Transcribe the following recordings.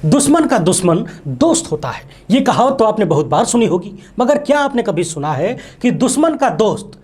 दुश्मन का दुश्मन दोस्त होता है। ये कहावत तो आपने बहुत बार सुनी होगी, मगर क्या आपने कभी सुना है कि दुश्मन का दोस्त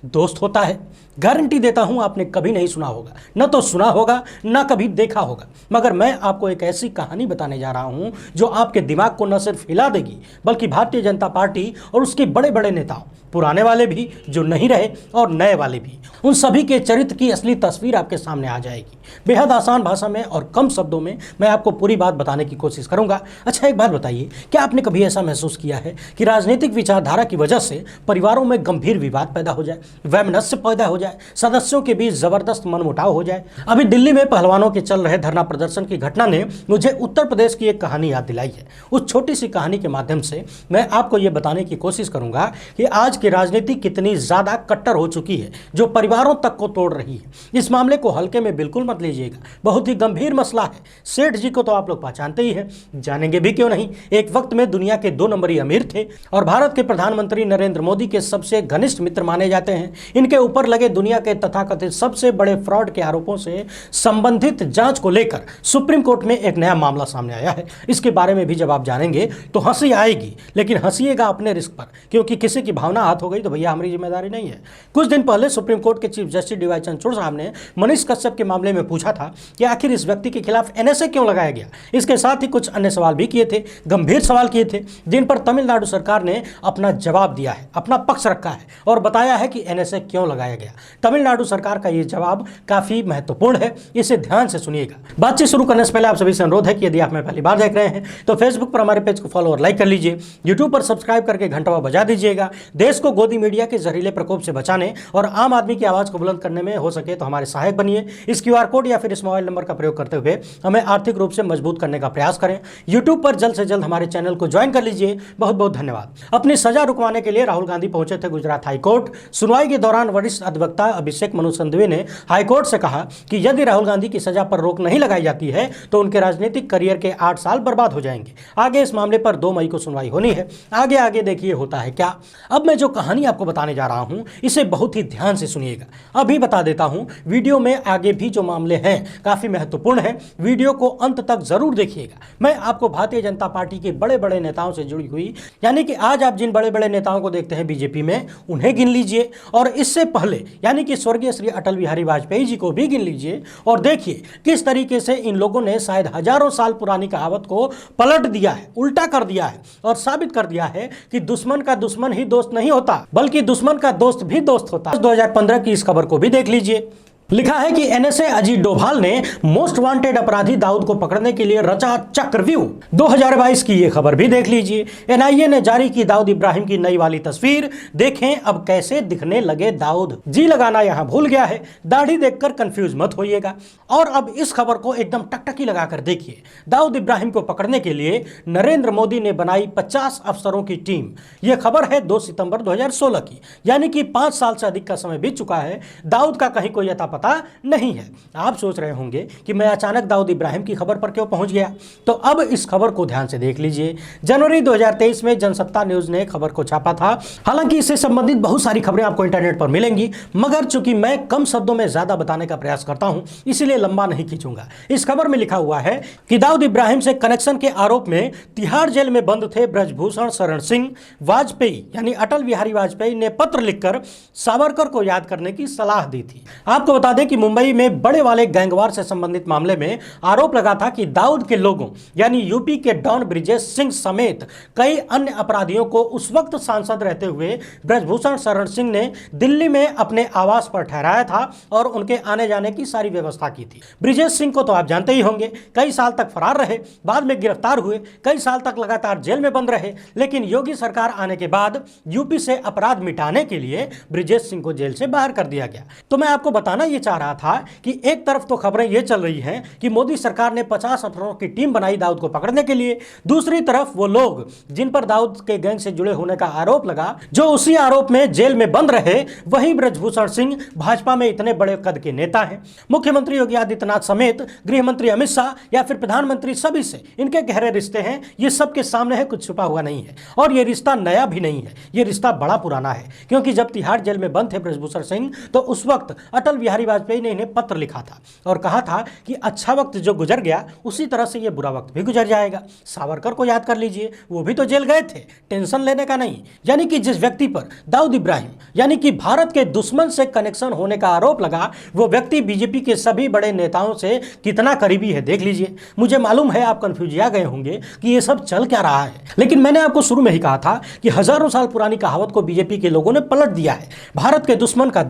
दोस्त होता है? गारंटी देता हूं आपने कभी नहीं सुना होगा, न तो सुना होगा न कभी देखा होगा। मगर मैं आपको एक ऐसी कहानी बताने जा रहा हूं जो आपके दिमाग को न सिर्फ हिला देगी बल्कि भारतीय जनता पार्टी और उसके बड़े बड़े नेताओं, पुराने वाले भी जो नहीं रहे और नए वाले भी, उन सभी के चरित्र की असली तस्वीर आपके सामने आ जाएगी। बेहद आसान भाषा में और कम शब्दों में मैं आपको पूरी बात बताने की कोशिश करूंगा। अच्छा, एक बात बताइए, क्या आपने कभी ऐसा महसूस किया है कि राजनीतिक विचारधारा की वजह से परिवारों में गंभीर विवाद पैदा हो जाए, वैमनस्य पैदा हो जाए, सदस्यों के बीच जबरदस्त मनमुटाव हो जाए? अभी दिल्ली में पहलवानों के चल रहे धरना प्रदर्शन की घटना ने मुझे उत्तर प्रदेश की एक कहानी याद दिलाई है। उस छोटी सी कहानी के माध्यम से मैं आपको यह बताने की कोशिश करूंगा कि आज की राजनीति कितनी ज्यादा कट्टर हो चुकी है, जो परिवारों तक को तोड़ रही है। इस मामले को हल्के में बिल्कुल मत लीजिएगा, बहुत ही गंभीर मसला है। सेठ जी को तो आप लोग पहचानते ही हैं, जानेंगे भी क्यों नहीं। एक वक्त में दुनिया के 2 नंबरी अमीर थे और भारत के प्रधानमंत्री नरेंद्र मोदी के सबसे घनिष्ठ मित्र माने जाते हैं। इनके ऊपर लगे दुनिया के तथाकथित सबसे बड़े फ्रॉड के आरोपों से संबंधित जांच को लेकर सुप्रीम कोर्ट में एक नया मामला सामने आया है। इसके बारे में भी जब आप जानेंगे तो हंसी आएगी, लेकिन हंसीएगा अपने रिस्क पर, क्योंकि किसी की भावना हाथ हो गई तो भैया हमारी जिम्मेदारी नहीं है। कुछ दिन पहले सुप्रीम कोर्ट के chief justice D Y Chandrachud साहब ने मनीष कश्यप के मामले में पूछा था कि आखिर इस व्यक्ति के खिलाफ एनएसए क्यों लगाया गया। इसके साथ ही कुछ अन्य सवाल भी किए थे, गंभीर सवाल किए थे, जिन पर तमिलनाडु सरकार ने अपना जवाब दिया है, अपना पक्ष रखा है और बताया है कि एनएसए क्यों लगाया गया। तमिलनाडु सरकार का यह जवाब काफी महत्वपूर्ण है, इसे ध्यान से सुनिएगा। बातचीत शुरू करने से पहले आप सभी से अनुरोध है कि यदि आप मैं पहली बार देख रहे हैं तो फेसबुक पर हमारे पेज को फॉलो और लाइक कर लीजिए, यूट्यूब पर सब्सक्राइब करके घंटा बजा दीजिएगा। देश को गोदी मीडिया के जहरीले प्रकोप से बचाने और आम आदमी की आवाज को बुलंद करने में हो सके तो हमारे सहायक बनिए। इस क्यूआर कोड या फिर इस मोबाइल नंबर का प्रयोग करते हुए हमें आर्थिक रूप से मजबूत करने का प्रयास करें। यूट्यूब पर जल्द से जल्द हमारे चैनल को ज्वाइन कर लीजिए। बहुत बहुत धन्यवाद। अपनी सजा रुकवाने के लिए राहुल गांधी पहुंचे थे गुजरात हाईकोर्ट। सुनवाई के दौरान वरिष्ठ अधिवक्ता अभिषेक मनु सिंघवी ने हाईकोर्ट से कहा कि यदि राहुल गांधी की सजा पर रोक नहीं लगाई जाती है तो उनके राजनीतिक करियर के 8 साल बर्बाद हो जाएंगे। आगे इस मामले पर 2 मई को सुनवाई होनी है। आगे देखिए होता है क्या। अब मैं जो कहानी आपको बताने जा रहा हूं इसे बहुत ही ध्यान से सुनिएगा। अभी बता देता हूं, वीडियो में आगे भी जो मामले हैं काफी महत्वपूर्ण है, वीडियो को अंत तक जरूर देखिएगा। मैं आपको भारतीय जनता पार्टी के बड़े बड़े नेताओं से जुड़ी हुई, यानी कि आज आप जिन बड़े बड़े नेताओं को देखते हैं बीजेपी में, उन्हें गिन लीजिए और इससे पहले यानी कि स्वर्गीय श्री अटल बिहारी वाजपेयी जी को भी गिन लीजिए और देखिए किस तरीके से इन लोगों ने शायद हजारों साल पुरानी कहावत को पलट दिया है, उल्टा कर दिया है और साबित कर दिया है कि दुश्मन का दुश्मन ही दोस्त नहीं होता बल्कि दुश्मन का दोस्त भी दोस्त होता है। 2015 की इस खबर को भी देख लीजिए। लिखा है कि एनएसए अजीत डोभाल ने मोस्ट वांटेड अपराधी दाऊद को पकड़ने के लिए रचा चक्रव्यूह। 2022 की यह खबर भी देख लीजिए। एनआईए ने जारी की दाऊद इब्राहिम की नई वाली तस्वीर। देखें अब कैसे दिखने लगे दाऊद। जी लगाना यहां भूल गया है, दाढ़ी देखकर कंफ्यूज मत होइएगा। और अब इस खबर को एकदम टकटकी लगाकर देखिए। दाऊद इब्राहिम को पकड़ने के लिए नरेंद्र मोदी ने बनाई 50 अफसरों की टीम। यह खबर है 2 सितंबर 2016 की, यानी कि 5 साल से अधिक का समय बीत चुका है। दाऊद का कहीं कोई अता पता नहीं है। आप सोच रहे होंगे कि मैं अचानक दाऊद इब्राहिम की खबर पर क्यों पहुंच गया, तो अब इस खबर को ध्यान से देख लीजिए। जनवरी 2023 में जनसत्ता न्यूज ने खबर को छापा था। हालांकि इससे संबंधित बहुत सारी खबरें आपको इंटरनेट पर मिलेंगी, मगर चूंकि मैं कम शब्दों में ज्यादा बताने का प्रयास करता हूं इसलिए लंबा नहीं खींचूंगा। इस खबर में लिखा हुआ है कि दाऊद इब्राहिम से कनेक्शन के आरोप में तिहाड़ जेल में बंद थे ब्रजभूषण शरण सिंह। वाजपेयी यानी अटल बिहारी वाजपेयी ने पत्र लिखकर सावरकर को याद करने की सलाह दी थी। आपको बता दें कि मुंबई में बड़े वाले गैंगवार से संबंधित मामले में आरोप लगा था कि दाऊद के लोगों यानी यूपी के डॉन ब्रिजेश सिंह समेत कई अन्य अपराधियों को उस वक्त सांसद रहते हुए ब्रजभूषण शरण सिंह ने दिल्ली में अपने आवास पर ठहराया था और उनके आने जाने की सारी व्यवस्था की थी। ब्रिजेश सिंह को तो आप जानते ही होंगे, कई साल तक फरार रहे, बाद में गिरफ्तार हुए, कई साल तक लगातार जेल में बंद रहे, लेकिन योगी सरकार आने के बाद यूपी से अपराध मिटाने के लिए ब्रिजेश सिंह को जेल से बाहर कर दिया गया। तो मैं आपको बताना ये चाह रहा था कि एक तरफ तो खबरें ये चल रही हैं कि मोदी सरकार ने 50 अफसरों की टीम बनाई दाऊद को पकड़ने के लिए, दूसरी तरफ वो लोग जिन पर दाऊद के गैंग से जुड़े होने का आरोप लगा, जो उसी आरोप में जेल में बंद रहे, वही ब्रजभूषण सिंह भाजपा में इतने बड़े कद के नेता हैं। मुख्यमंत्री योगी आदित्यनाथ समेत गृह मंत्री अमित शाह या फिर प्रधानमंत्री सभी से इनके गहरे रिश्ते हैं। ये सबके सामने है, कुछ छुपा हुआ नहीं है और ये रिश्ता नया भी नहीं है, ये रिश्ता बड़ा पुराना है। क्योंकि जब तिहाड़ जेल में बंद थे ब्रजभूषण सिंह तो उस वक्त अटल बिहारी बिहारी वाजपेयी ने इन्हें पत्र लिखा था और कहा था कि अच्छा वक्त जो गुजर गया उसी तरह से ये बुरा वक्त भी गुजर जाएगा। सावरकर को याद कर लीजिए, वो भी तो जेल गए थे, टेंशन लेने का नहीं। यानी कि जिस व्यक्ति पर दाऊद इब्राहिम यानी कि भारत के दुश्मन से कनेक्शन होने का आरोप लगा, वो व्यक्ति बीजेपी के सभी बड़े नेताओं से कितना करीबी है देख लीजिए। मुझे मालूम है आप कंफ्यूजिया गए होंगे कि ये सब चल क्या रहा है, लेकिन मैंने आपको शुरू में ही कहा था कि हजारों साल पुरानी कहावत को बीजेपी के लोगों ने पलट दिया है। भारत के दुश्मन का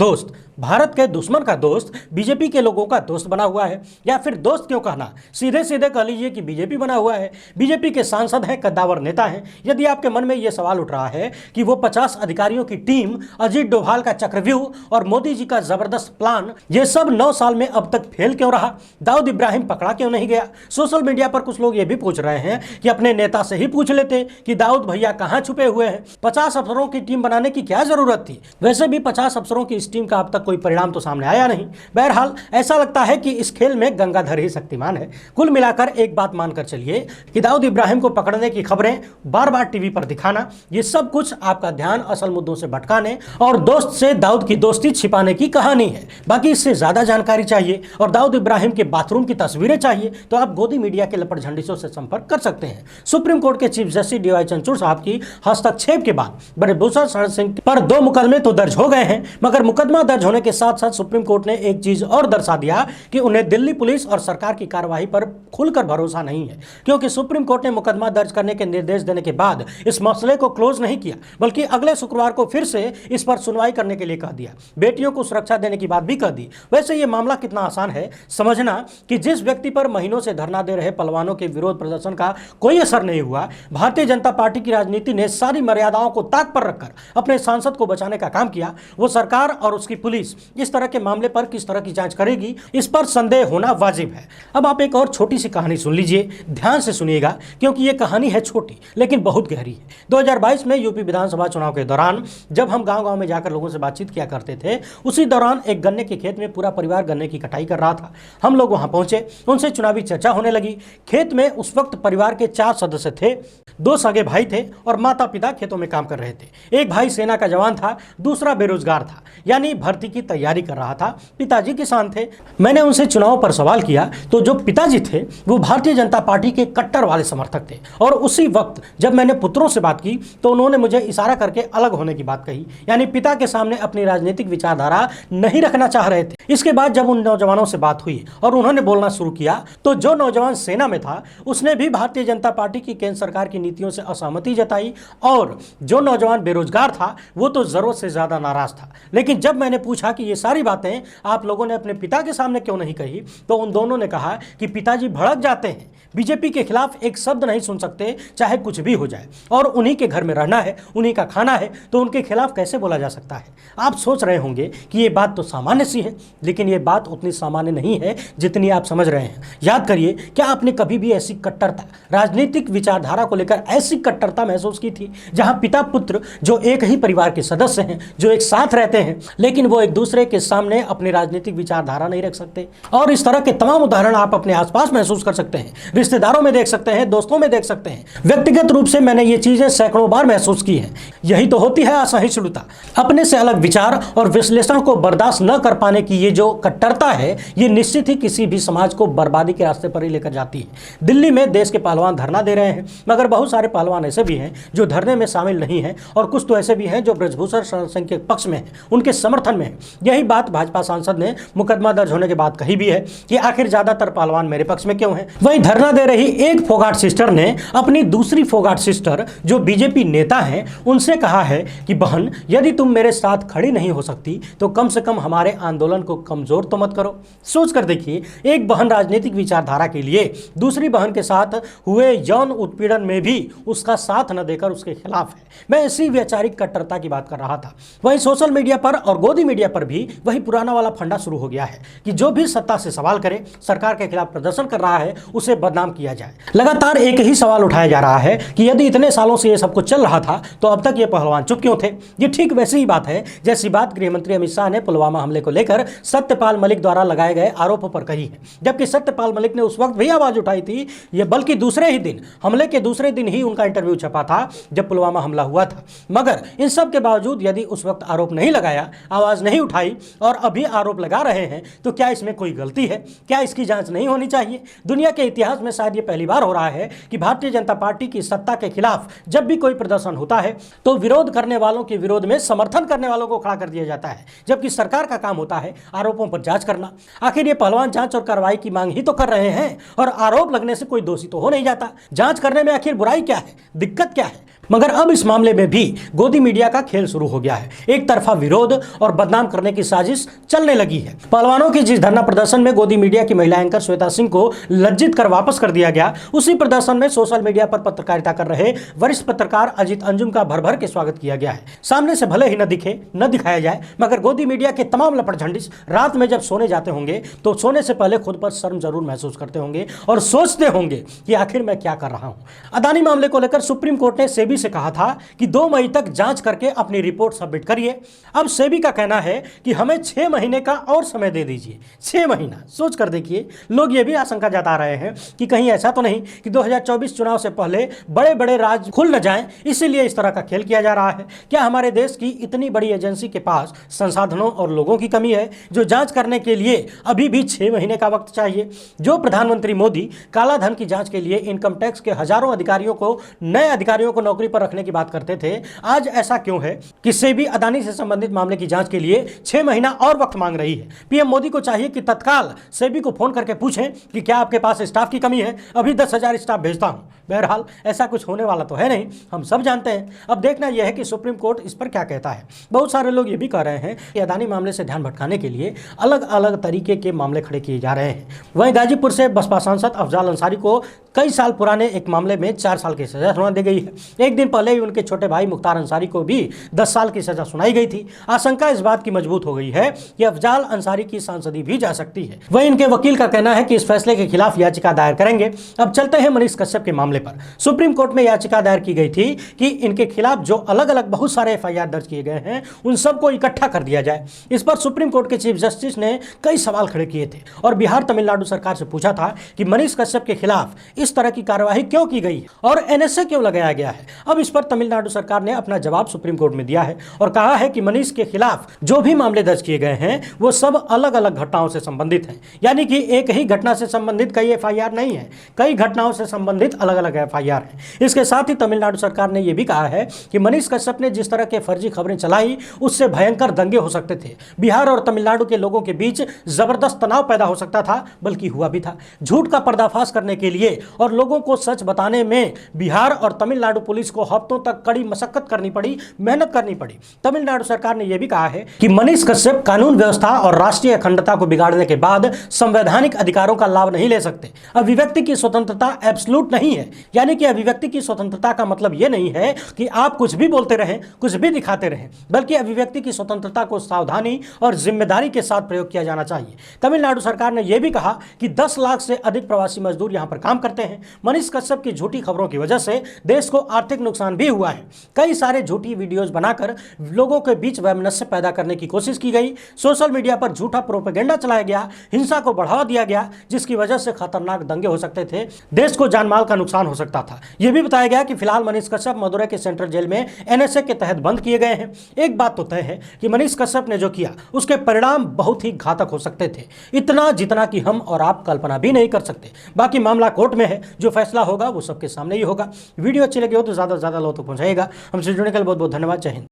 दोस्त बीजेपी के लोगों का दोस्त बना हुआ है। या फिर दोस्त क्यों कहना, सीधे सीधे कह लीजिए कि बीजेपी बना हुआ है। बीजेपी के सांसद हैं, कद्दावर नेता हैं। यदि आपके मन में यह सवाल उठ रहा है कि वो 50 अधिकारियों की टीम, अजीत डोभाल का चक्रव्यूह और मोदी जी का जबरदस्त प्लान, ये सब 9 साल में अब तक फेल क्यों रहा, दाऊद इब्राहिम पकड़ा क्यों नहीं गया। सोशल मीडिया पर कुछ लोग ये भी पूछ रहे हैं कि अपने नेता से ही पूछ लेते कि दाऊद भैया कहां छुपे हुए हैं। 50 अफसरों की टीम बनाने की क्या जरूरत थी। वैसे भी 50 अफसरों की इस टीम का अब तक कोई परिणाम तो सामने आया नहीं। बहरहाल ऐसा लगता है कि इस खेल में गंगाधर ही शक्तिमान है। कुल मिलाकर एक बात मानकर चलिए कि दाऊद इब्राहिम को पकड़ने की खबरें बार बार टीवी पर दिखाना, ये सब कुछ आपका ध्यान असल मुद्दों से भटकाने और दोस्त से दाऊद की दोस्ती छिपाने की कहानी है। बाकी इससे ज्यादा जानकारी चाहिए और दाऊद इब्राहिम के बाथरूम की तस्वीरें चाहिए तो आप गोदी मीडिया के लपट झंडिसों से संपर्क कर सकते हैं। सुप्रीम कोर्ट के चीफ जस्टिस डीवाई चंद्रचूड़ साहब की हस्तक्षेप के बाद ब्रजभूषण शरण सिंह पर 2 मुकदमे तो दर्ज हो गए हैं, मगर मुकदमा दर्ज होने के साथ साथ सुप्रीम कोर्ट ने एक चीज और दर्शा दिया कि उन्हें दिल्ली पुलिस और सरकार की कार्रवाई पर खुलकर भरोसा नहीं है, क्योंकि सुप्रीम कोर्ट ने मुकदमा दर्ज करने के निर्देश देने के बाद इस मसले को क्लोज नहीं किया, बल्कि अगले शुक्रवार को फिर से इस पर सुनवाई करने के लिए कह दिया। बेटियों को सुरक्षा देने की बात भी कह दी। वैसे यह मामला कितना आसान है समझना कि जिस व्यक्ति पर महीनों से धरना दे रहे पहलवानों के विरोध प्रदर्शन का कोई असर नहीं हुआ, भारतीय जनता पार्टी की राजनीति ने सारी मर्यादाओं को ताक पर रखकर अपने सांसद को बचाने का काम किया। वो सरकार और उसकी पुलिस इस तरह के मामले पर किस तरह की जांच करेगी, इस पर संदेह होना वाजिब है। अब आप एक और छोटी सी कहानी सुन लीजिए, ध्यान से सुनिएगा, क्योंकि यह कहानी है छोटी लेकिन बहुत गहरी है। 2022 में यूपी विधानसभा चुनाव के दौरान जब हम गांव-गांव में जाकर लोगों से बातचीत किया करते थे, उसी दौरान एक गन्ने के खेत में पूरा परिवार गन्ने की कटाई कर रहा था। हम लोग वहां पहुंचे, उनसे चुनावी चर्चा होने लगी। खेत में उस वक्त परिवार के 4 सदस्य थे, 2 सगे भाई थे और माता पिता खेतों में काम कर रहे थे। एक भाई सेना का जवान था, दूसरा बेरोजगार था, यानी भर्ती की तैयारी कर रहा था। पिताजी किसान थे। मैंने उनसे चुनाव पर सवाल किया तो जो पिताजी थे वो भारतीय जनता पार्टी के कट्टर वाले समर्थक थे, और उसी वक्त जब मैंने पुत्रों से बात की तो उन्होंने मुझे इशारा करके अलग होने की बात कही, यानी पिता के सामने अपनी राजनीतिक विचारधारा नहीं रखना चाह रहे थे। इसके बाद जब उन नौजवानों से बात हुई और उन्होंने बोलना शुरू किया तो जो नौजवान सेना में था उसने भी भारतीय जनता पार्टी की केंद्र सरकार की नीतियों से असहमति जताई, और जो नौजवान बेरोजगार था वो तो जरूरत से ज्यादा नाराज था। लेकिन जब मैंने पूछा कि ये सारी बातें आप लोगों ने अपने पिता के सामने क्यों नहीं कही, तो उन दोनों ने कहा कि पिताजी भड़क जाते हैं, बीजेपी के खिलाफ एक शब्द नहीं सुन सकते चाहे कुछ भी हो जाए, और उन्हीं के घर में रहना है, उन्हीं का खाना है, तो उनके खिलाफ कैसे बोला जा सकता है। आप सोच रहे होंगे कि ये बात तो सामान्य सी है, लेकिन ये बात उतनी सामान्य नहीं है जितनी आप समझ रहे हैं। याद करिए, क्या आपने कभी भी ऐसी कट्टरता, राजनीतिक विचारधारा को लेकर ऐसी कट्टरता महसूस की थी जहां पिता पुत्र जो एक ही परिवार के सदस्य हैं, जो एक साथ रहते हैं, लेकिन वो एक दूसरे के सामने अपनी राजनीतिक विचारधारा नहीं रख सकते। और इस तरह के तमाम उदाहरण आप अपने आसपास महसूस कर सकते हैं, रिश्तेदारों में देख सकते हैं, दोस्तों में देख सकते हैं। व्यक्तिगत रूप से मैंने ये चीजें सैकड़ों बार महसूस की हैं। यही तो होती है असहिष्णुता, अपने से अलग विचार और विश्लेषण को बर्दाश्त न कर पाने की ये जो कट्टरता है, ये निश्चित ही किसी भी समाज को बर्बादी के रास्ते पर ही लेकर जाती है। दिल्ली में देश के पहलवान धरना दे रहे हैं, मगर बहुत सारे पहलवान ऐसे भी हैं जो धरने में शामिल नहीं हैं, और कुछ तो ऐसे भी हैं जो ब्रजभूषण शरण सिंह के पक्ष में हैं, उनके समर्थन में हैं। यही बात भाजपा सांसद ने मुकदमा दर्ज होने के बाद कही भी है कि आखिर ज्यादातर पहलवान मेरे पक्ष में क्यों हैं। वहीं धरना दे रही एक फोगाट सिस्टर ने अपनी दूसरी फोगाट सिस्टर जो बीजेपी नेता हैं उनसे कहा है कि बहन, यदि तुम मेरे साथ खड़ी नहीं हो सकती तो कम से कम हमारे आंदोलन को कमजोर तो मत करो। सोच कर देखिए, एक बहन राजनीतिक विचारधारा के लिए दूसरी बहन के साथ हुए यौन उत्पीड़न में भी उसका साथ न देकर उसके खिलाफ है। मैं इसी वैचारिक कट्टरता की बात कर रहा था। वहीं सोशल मीडिया पर और गोदी मीडिया पर भी वही पुराना वाला फंडा शुरू हो गया है कि जो भी सत्ता से सवाल करे, सरकार के खिलाफ प्रदर्शन कर रहा है, उसे बदनाम बदनाम किया जाए। लगातार एक ही सवाल उठाया जा रहा है कि यदि इतने सालों से ये सब कुछ चल रहा था तो अब तक ये पहलवान चुप क्यों थे। ये ठीक वैसी ही बात है जैसी बात गृह मंत्री अमित शाह ने पुलवामा हमले को लेकर सत्यपाल मलिक द्वारा लगाए गए आरोपों पर कही है, जबकि सत्यपाल मलिक ने उस वक्त भी आवाज उठाई थी, ये बल्कि दूसरे ही दिन, हमले के दूसरे दिन ही उनका इंटरव्यू छपा था जब पुलवामा हमला हुआ था। मगर इन सब के बावजूद यदि उस वक्त आरोप नहीं लगाया, आवाज नहीं उठाई और अभी आरोप लगा रहे हैं तो क्या इसमें कोई गलती है? क्या इसकी जांच नहीं होनी चाहिए? दुनिया के इतिहास में शायद ये पहली बार हो रहा है कि भारतीय जनता पार्टी की सत्ता के खिलाफ जब भी कोई प्रदर्शन होता है तो विरोध करने वालों के विरोध में समर्थन करने वालों को खड़ा कर दिया जाता है, जबकि सरकार का काम होता है आरोपों पर जांच करना। आखिर ये पहलवान जांच और कार्रवाई की मांग ही तो कर रहे हैं और आरोप लगने से कोई दोषी तो हो नहीं जाता। जांच करने में आखिर बुराई क्या है, दिक्कत क्या है? मगर अब इस मामले में भी गोदी मीडिया का खेल शुरू हो गया है। एक तरफा विरोध और बदनाम करने की साजिश चलने लगी है। पहलवानों की जिस धरना प्रदर्शन में गोदी मीडिया की महिला एंकर श्वेता सिंह को लज्जित कर वापस कर दिया गया, उसी प्रदर्शन में सोशल मीडिया पर पत्रकारिता कर रहे वरिष्ठ पत्रकार अजीत अंजुम का भर भर के स्वागत किया गया है। सामने से भले ही न दिखे, न दिखाया जाए, मगर गोदी मीडिया के तमाम लपटझंडिस रात में जब सोने जाते होंगे तो सोने से पहले खुद पर शर्म जरूर महसूस करते होंगे और सोचते होंगे कि आखिर मैं क्या कर रहा हूं। अदानी मामले को लेकर सुप्रीम कोर्ट ने सेबी से कहा था कि 2 मई तक जांच करके अपनी रिपोर्ट सबमिट करिए। अब सेबी का कहना है कि हमें 6 महीने का और समय दे दीजिए। 6 महीना सोच कर देखिए। लोग ये भी आशंका जता रहे हैं कि कहीं ऐसा तो नहीं कि 2024 चुनाव से पहले बड़े बड़े राज खुल न जाएं, इसीलिए इस तरह का खेल किया जा रहा है। क्या हमारे देश की इतनी बड़ी एजेंसी के पास संसाधनों और लोगों की कमी है जो जांच करने के लिए अभी भी 6 महीने का वक्त चाहिए? जो प्रधानमंत्री मोदी काला धन की जांच के लिए इनकम टैक्स के हजारों अधिकारियों को, नए अधिकारियों को नौकरी पर रखने की बात करते थे, आज ऐसा क्यों है कि सेबी अदानी से संबंधित मामले की जांच के लिए 6 महीना और वक्त मांग रही है? पीएम मोदी को चाहिए कि तत्काल सेबी को फोन करके पूछें कि क्या आपके पास स्टाफ की कमी है? अभी 10,000 स्टाफ भेजता हूं। बहरहाल ऐसा कुछ होने वाला तो है नहीं, हम सब जानते हैं। अब देखना यह है कि सुप्रीम कोर्ट इस पर क्या कहता है। बहुत सारे लोग ये भी कह रहे हैं कि अदानी मामले से ध्यान भटकाने के लिए अलग अलग तरीके के मामले खड़े किए जा रहे हैं। वहीं गाजीपुर से बसपा सांसद अफजाल अंसारी को कई साल पुराने एक मामले में 4 साल की सजा सुना दी गई है। एक दिन पहले ही उनके छोटे भाई मुख्तार अंसारी को भी 10 साल की सजा सुनाई गई थी। आशंका इस बात की मजबूत हो गई है कि अफजाल अंसारी की सांसदी भी जा सकती है। वहीं इनके वकील का कहना है कि इस फैसले के खिलाफ याचिका दायर करेंगे। अब चलते हैं मनीष कश्यप के मामले पर। सुप्रीम कोर्ट में याचिका दायर की गई थी कि इनके खिलाफ जो अलग अलग बहुत सारे एफआईआर दर्ज किए गए हैं उन सबको इकट्ठा कर दिया जाए। इस पर सुप्रीम कोर्ट के चीफ जस्टिस ने कई सवाल खड़े किए थे और बिहार तमिलनाडु सरकार से पूछा था कि मनीष कश्यप के खिलाफ इस तरह की कार्यवाही क्यों की गई और एनएसए क्यों लगाया गया है। अब इस पर तमिलनाडु सरकार ने अपना जवाब सुप्रीम कोर्ट में दिया है और कहा है कि मनीष के खिलाफ जो भी मामले दर्ज किए गए हैं वो सब अलग अलग घटनाओं से संबंधित हैं। यानी कि एक ही घटना से संबंधित कई एफआईआर नहीं है, कई घटनाओं से संबंधित अलग अलग एफआईआर हैं। इसके साथ ही तमिलनाडु सरकार ने यह भी कहा है कि मनीष कश्यप ने जिस तरह के फर्जी खबरें चलाई उससे भयंकर दंगे हो सकते थे। बिहार और तमिलनाडु के लोगों के बीच जबरदस्त तनाव पैदा हो सकता था, बल्कि हुआ भी था। झूठ का पर्दाफाश करने के लिए और लोगों को सच बताने में बिहार और तमिलनाडु पुलिस को हफ्तों तक कड़ी मशक्कत करनी पड़ी, मेहनत करनी पड़ी। तमिलनाडु सरकार ने यह भी कहा है कि मनीष कश्यप कानून व्यवस्था और राष्ट्रीय अखंडता को बिगाड़ने के बाद संवैधानिक अधिकारों का लाभ नहीं ले सकते। अभिव्यक्ति की स्वतंत्रता एब्सोल्यूट नहीं है। यानी कि अभिव्यक्ति की स्वतंत्रता का मतलब यह नहीं है कि आप कुछ भी बोलते रहें, कुछ भी दिखाते रहें, बल्कि अभिव्यक्ति की स्वतंत्रता को सावधानी और जिम्मेदारी के साथ प्रयोग किया जाना चाहिए। तमिलनाडु सरकार ने यह भी कहा कि 10 लाख से अधिक प्रवासी मजदूर यहां पर काम करते हैं। मनीष कश्यप की झूठी खबरों की वजह से देश को आर्थिक नुकसान भी हुआ है। कई सारे झूठी वीडियोस बनाकर लोगों के बीच वैमनस्य पैदा करने की कोशिश की गई। सोशल मीडिया पर झूठा प्रोपेगेंडा चलाया गया, हिंसा को बढ़ावा दिया गया, जिसकी वजह से खतरनाक दंगे हो सकते थे, देश को जानमाल का नुकसान हो सकता था। यह भी बताया गया कि फिलहाल मनीष कश्यप मदुरै के सेंट्रल जेल में एनएसए के तहत बंद किए गए हैं। एक बात तो तय है कि मनीष कश्यप ने जो किया उसके परिणाम बहुत ही घातक हो सकते थे, इतना जितना कि हम और आप कल्पना भी नहीं कर सकते। बाकी मामला कोर्ट में है, जो फैसला होगा वो सबके सामने ही होगा। वीडियो अच्छी लगी हो तो ज्यादा से ज्यादा लोगों तक पहुंचाइएगा। हमसे जुड़ने के लिए बहुत बहुत धन्यवाद। जय हिंद।